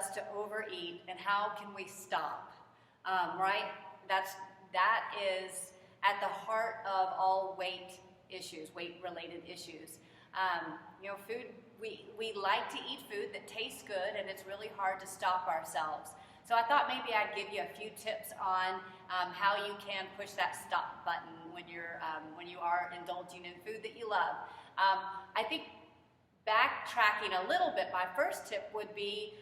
us to overeat, and how can we stop? Right? That is at the heart of all weight issues, weight-related issues. Food, we like to eat food that tastes good, and it's really hard to stop ourselves. So I thought maybe I'd give you a few tips on how you can push that stop button when you are indulging in food that you love. I think backtracking a little bit, my first tip would be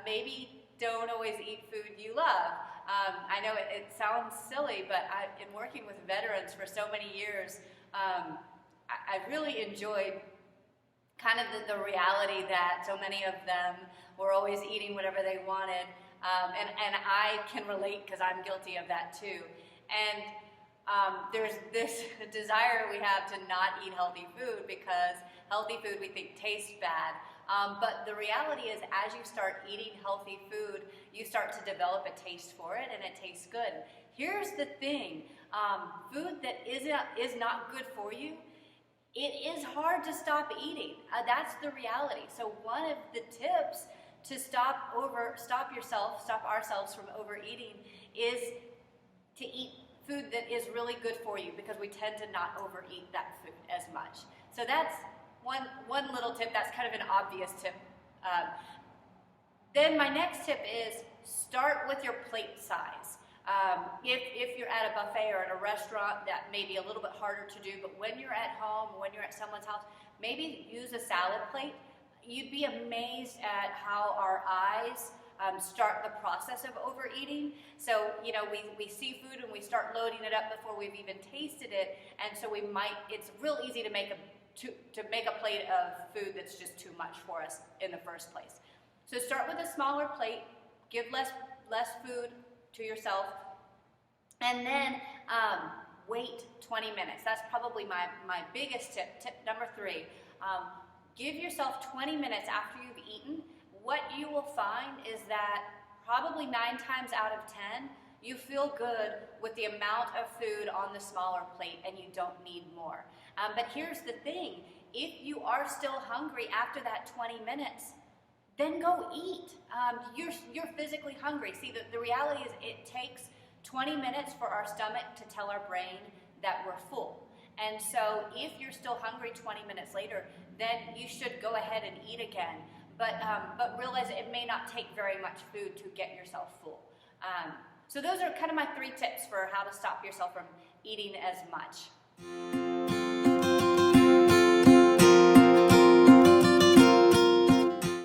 maybe don't always eat food you love. I know it sounds silly, but I've been working with veterans for so many years. I really enjoyed kind of the reality that so many of them were always eating whatever they wanted. And I can relate because I'm guilty of that too. And there's this desire we have to not eat healthy food because healthy food we think tastes bad. But the reality is, as you start eating healthy food, you start to develop a taste for it, and it tastes good. Here's the thing, food that is not good for you, it is hard to stop eating. That's the reality. So one of the tips to stop ourselves from overeating is to eat food that is really good for you, because we tend to not overeat that food as much. So that's one little tip. That's kind of an obvious tip. Then my next tip is start with your plate size. If you're at a buffet or at a restaurant, that may be a little bit harder to do, but when you're at home, when you're at someone's house, maybe use a salad plate. You'd be amazed at how our eyes start the process of overeating. So, we see food and we start loading it up before we've even tasted it, and so it's real easy to make a plate of food that's just too much for us in the first place. So start with a smaller plate, give less food to yourself, and then wait 20 minutes. That's probably my biggest tip. Tip number 3. Give yourself 20 minutes after you've eaten. What you will find is that probably 9 times out of 10, you feel good with the amount of food on the smaller plate and you don't need more. But here's the thing, if you are still hungry after that 20 minutes, then go eat. You're physically hungry. See, the reality is it takes 20 minutes for our stomach to tell our brain that we're full. And so if you're still hungry 20 minutes later, then you should go ahead and eat again. But realize it may not take very much food to get yourself full. So those are kind of my 3 tips for how to stop yourself from eating as much.